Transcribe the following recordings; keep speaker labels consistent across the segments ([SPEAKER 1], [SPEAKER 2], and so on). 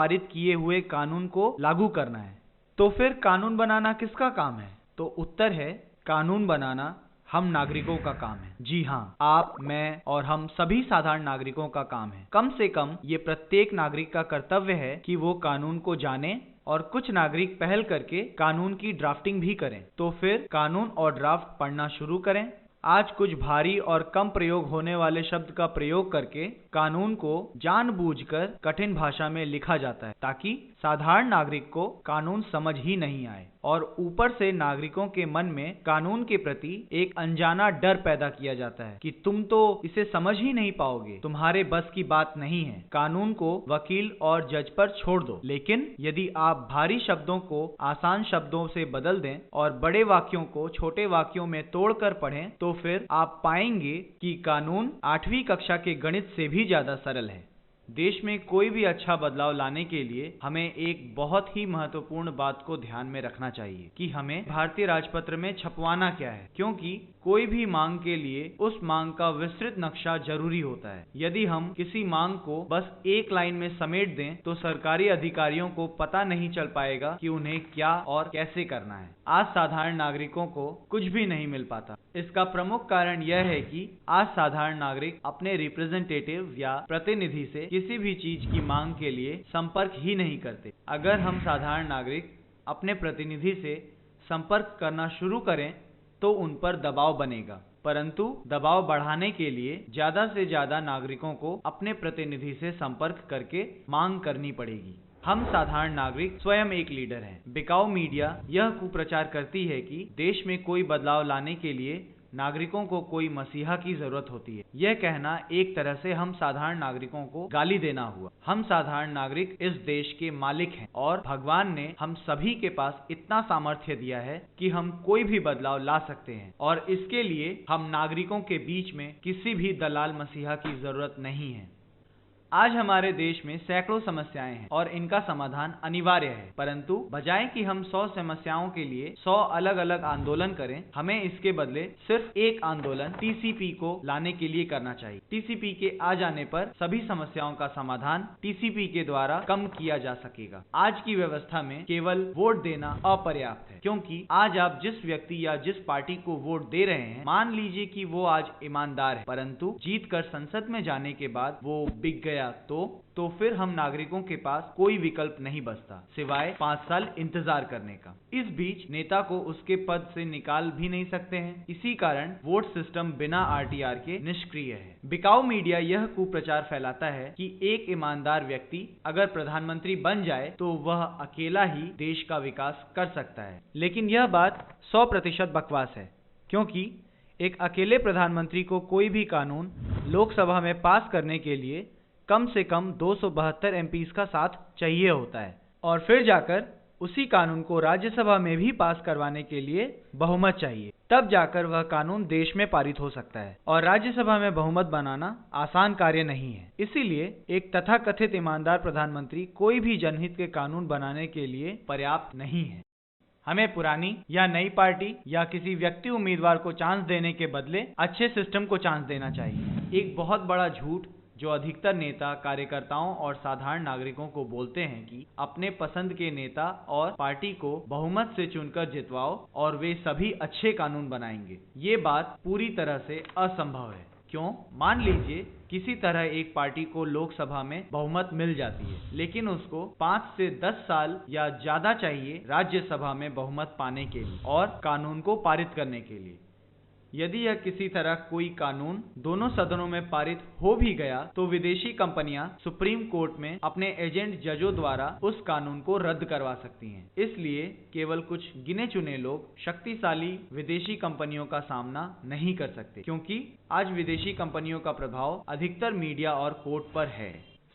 [SPEAKER 1] पारित किए हुए कानून को लागू करना है। तो फिर कानून बनाना किसका काम है? तो उत्तर है, कानून बनाना हम नागरिकों का काम है। जी हाँ, आप, मैं और हम सभी साधारण नागरिकों का काम है। कम से कम ये प्रत्येक नागरिक का कर्तव्य है कि वो कानून को जाने, और कुछ नागरिक पहल करके कानून की ड्राफ्टिंग भी करें। तो फिर कानून और ड्राफ्ट पढ़ना शुरू करें। आज कुछ भारी और कम प्रयोग होने वाले शब्द का प्रयोग करके कानून को जानबूझकर कठिन भाषा में लिखा जाता है, ताकि साधारण नागरिक को कानून समझ ही नहीं आए, और ऊपर से नागरिकों के मन में कानून के प्रति एक अनजाना डर पैदा किया जाता है कि तुम तो इसे समझ ही नहीं पाओगे, तुम्हारे बस की बात नहीं है, कानून को वकील और जज पर छोड़ दो। लेकिन यदि आप भारी शब्दों को आसान शब्दों से बदल दें और बड़े वाक्यों को छोटे वाक्यों में तोड़कर पढ़ें, तो फिर आप पाएंगे कि कानून 8वीं कक्षा के गणित से भी ज्यादा सरल है। देश में कोई भी अच्छा बदलाव लाने के लिए हमें एक बहुत ही महत्वपूर्ण बात को ध्यान में रखना चाहिए कि हमें भारतीय राजपत्र में छपवाना क्या है, क्योंकि कोई भी मांग के लिए उस मांग का विस्तृत नक्शा जरूरी होता है। यदि हम किसी मांग को बस एक लाइन में समेट दें तो सरकारी अधिकारियों को पता नहीं चल पाएगा कि उन्हें क्या और कैसे करना है। आज साधारण नागरिकों को कुछ भी नहीं मिल पाता। इसका प्रमुख कारण यह है कि आज साधारण नागरिक अपने रिप्रेजेंटेटिव या प्रतिनिधि से किसी भी चीज की मांग के लिए संपर्क ही नहीं करते। अगर हम साधारण नागरिक अपने प्रतिनिधि से संपर्क करना शुरू करें तो उन पर दबाव बनेगा, परंतु दबाव बढ़ाने के लिए ज्यादा से ज्यादा नागरिकों को अपने प्रतिनिधि से संपर्क करके मांग करनी पड़ेगी। हम साधारण नागरिक स्वयं एक लीडर हैं। बिकाऊ मीडिया यह कुप्रचार करती है कि देश में कोई बदलाव लाने के लिए नागरिकों को कोई मसीहा की जरूरत होती है। यह कहना एक तरह से हम साधारण नागरिकों को गाली देना हुआ। हम साधारण नागरिक इस देश के मालिक हैं और भगवान ने हम सभी के पास इतना सामर्थ्य दिया है कि हम कोई भी बदलाव ला सकते हैं, और इसके लिए हम नागरिकों के बीच में किसी भी दलाल मसीहा की जरूरत नहीं है। आज हमारे देश में सैकड़ों समस्याएं हैं और इनका समाधान अनिवार्य है, परंतु बजाय कि हम 100 समस्याओं के लिए 100 अलग अलग आंदोलन करें, हमें इसके बदले सिर्फ एक आंदोलन टीसीपी को लाने के लिए करना चाहिए। टीसीपी के आ जाने पर सभी समस्याओं का समाधान टीसीपी के द्वारा कम किया जा सकेगा। आज की व्यवस्था में केवल वोट देना अपर्याप्त है, क्योंकि आज आप जिस व्यक्ति या जिस पार्टी को वोट दे रहे हैं, मान लीजिए कि वो आज ईमानदार है, परंतु जीत कर संसद में जाने के बाद वो बिक गया, तो फिर हम नागरिकों के पास कोई विकल्प नहीं बचता सिवाय 5 साल इंतजार करने का। इस बीच नेता को उसके पद से निकाल भी नहीं सकते हैं। इसी कारण वोट सिस्टम बिना आरटीआर के निष्क्रिय है। बिकाऊ मीडिया यह कुप्रचार फैलाता है कि एक ईमानदार व्यक्ति अगर प्रधानमंत्री बन जाए तो वह अकेला ही देश का विकास कर सकता है, लेकिन यह बात 100% बकवास है, क्योंकि एक अकेले प्रधानमंत्री को कोई भी कानून लोकसभा में पास करने के लिए कम से कम 272 एमपीज का साथ चाहिए होता है, और फिर जाकर उसी कानून को राज्यसभा में भी पास करवाने के लिए बहुमत चाहिए। तब जाकर वह कानून देश में पारित हो सकता है, और राज्यसभा में बहुमत बनाना आसान कार्य नहीं है। इसीलिए एक तथाकथित ईमानदार प्रधानमंत्री कोई भी जनहित के कानून बनाने के लिए पर्याप्त नहीं है। हमें पुरानी या नई पार्टी या किसी व्यक्ति उम्मीदवार को चांस देने के बदले अच्छे सिस्टम को चांस देना चाहिए। एक बहुत बड़ा झूठ जो अधिकतर नेता, कार्यकर्ताओं और साधारण नागरिकों को बोलते हैं कि अपने पसंद के नेता और पार्टी को बहुमत से चुनकर जितवाओ और वे सभी अच्छे कानून बनाएंगे। ये बात पूरी तरह से असंभव है। क्यों? मान लीजिए किसी तरह एक पार्टी को लोकसभा में बहुमत मिल जाती है, लेकिन उसको 5 से 10 साल या ज्यादा चाहिए राज्यसभा में बहुमत पाने के लिए और कानून को पारित करने के लिए। यदि यह किसी तरह कोई कानून दोनों सदनों में पारित हो भी गया तो विदेशी कंपनियां सुप्रीम कोर्ट में अपने एजेंट जजों द्वारा उस कानून को रद्द करवा सकती हैं। इसलिए केवल कुछ गिने चुने लोग शक्तिशाली विदेशी कंपनियों का सामना नहीं कर सकते, क्योंकि आज विदेशी कंपनियों का प्रभाव अधिकतर मीडिया और कोर्ट पर है।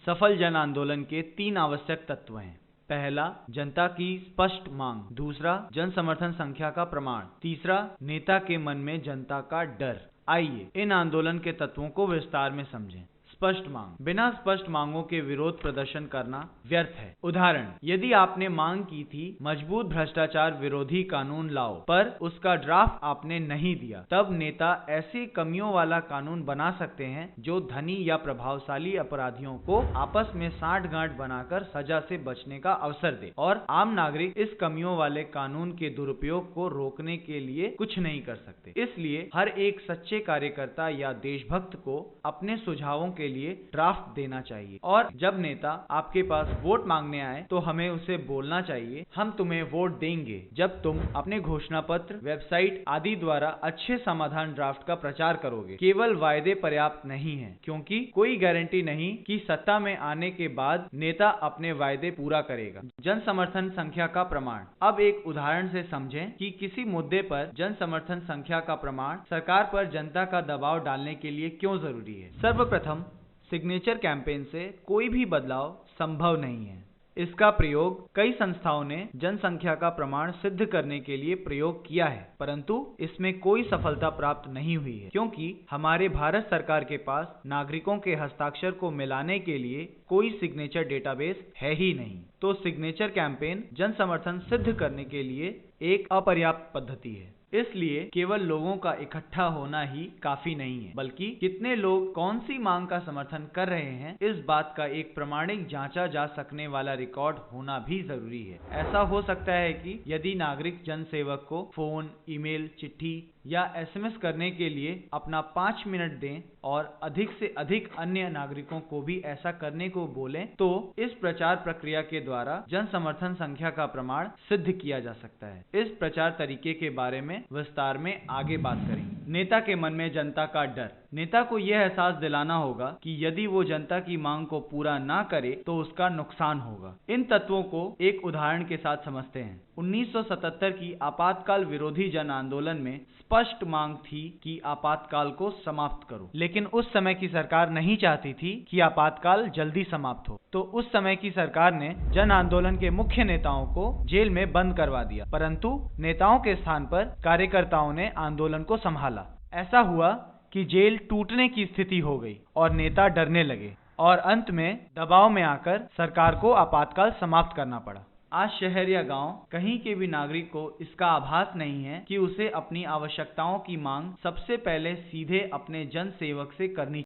[SPEAKER 1] सफल जन आंदोलन के 3 आवश्यक तत्व हैं। पहला, जनता की स्पष्ट मांग। दूसरा, जन समर्थन संख्या का प्रमाण। तीसरा, नेता के मन में जनता का डर। आइए इन आंदोलन के तत्वों को विस्तार में समझें। स्पष्ट मांग। बिना स्पष्ट मांगों के विरोध प्रदर्शन करना व्यर्थ है। उदाहरण, यदि आपने मांग की थी मजबूत भ्रष्टाचार विरोधी कानून लाओ, पर उसका ड्राफ्ट आपने नहीं दिया, तब नेता ऐसी कमियों वाला कानून बना सकते हैं जो धनी या प्रभावशाली अपराधियों को आपस में सांठगांठ बनाकर सजा से बचने का अवसर दे, और आम नागरिक इस कमियों वाले कानून के दुरुपयोग को रोकने के लिए कुछ नहीं कर सकते। इसलिए हर एक सच्चे कार्यकर्ता या देशभक्त को अपने सुझावों के लिए ड्राफ्ट देना चाहिए, और जब नेता आपके पास वोट मांगने आए तो हमें उसे बोलना चाहिए, हम तुम्हें वोट देंगे जब तुम अपने घोषणा पत्र, वेबसाइट आदि द्वारा अच्छे समाधान ड्राफ्ट का प्रचार करोगे। केवल वायदे पर्याप्त नहीं है, क्योंकि कोई गारंटी नहीं कि सत्ता में आने के बाद नेता अपने वायदे पूरा करेगा। जन समर्थन संख्या का प्रमाण। अब एक उदाहरण से समझें कि किसी मुद्दे पर जन समर्थन संख्या का प्रमाण सरकार पर जनता का दबाव डालने के लिए क्यों जरूरी है। सर्वप्रथम, सिग्नेचर कैंपेन से कोई भी बदलाव संभव नहीं है। इसका प्रयोग कई संस्थाओं ने जनसंख्या का प्रमाण सिद्ध करने के लिए प्रयोग किया है, परंतु इसमें कोई सफलता प्राप्त नहीं हुई है, क्योंकि हमारे भारत सरकार के पास नागरिकों के हस्ताक्षर को मिलाने के लिए कोई सिग्नेचर डेटाबेस है ही नहीं। तो सिग्नेचर कैंपेन जन समर्थन सिद्ध करने के लिए एक अपर्याप्त पद्धति है। इसलिए केवल लोगों का इकट्ठा होना ही काफी नहीं है, बल्कि कितने लोग कौन सी मांग का समर्थन कर रहे हैं, इस बात का एक प्रमाणिक जांचा जा सकने वाला रिकॉर्ड होना भी जरूरी है। ऐसा हो सकता है कि यदि नागरिक जन सेवक को फोन, ईमेल, चिट्ठी या एसएमएस करने के लिए अपना 5 मिनट दें और अधिक से अधिक अन्य नागरिकों को भी ऐसा करने को बोलें, तो इस प्रचार प्रक्रिया के द्वारा जन समर्थन संख्या का प्रमाण सिद्ध किया जा सकता है। इस प्रचार तरीके के बारे में विस्तार में आगे बात करेंगे। नेता के मन में जनता का डर। नेता को यह एहसास दिलाना होगा कि यदि वो जनता की मांग को पूरा ना करे तो उसका नुकसान होगा। इन तत्वों को एक उदाहरण के साथ समझते हैं। 1977 की आपातकाल विरोधी जन आंदोलन में स्पष्ट मांग थी कि आपातकाल को समाप्त करो, लेकिन उस समय की सरकार नहीं चाहती थी कि आपातकाल जल्दी समाप्त हो, तो उस समय की सरकार ने जन आंदोलन के मुख्य नेताओं को जेल में बंद करवा दिया, परंतु नेताओं के स्थान पर कार्यकर्ताओं ने आंदोलन को संभाला। ऐसा हुआ कि जेल टूटने की स्थिति हो गई और नेता डरने लगे, और अंत में दबाव में आकर सरकार को आपातकाल समाप्त करना पड़ा। आज शहर या गांव, कहीं के भी नागरिक को इसका आभास नहीं है कि उसे अपनी आवश्यकताओं की मांग सबसे पहले सीधे अपने जन सेवक से करनी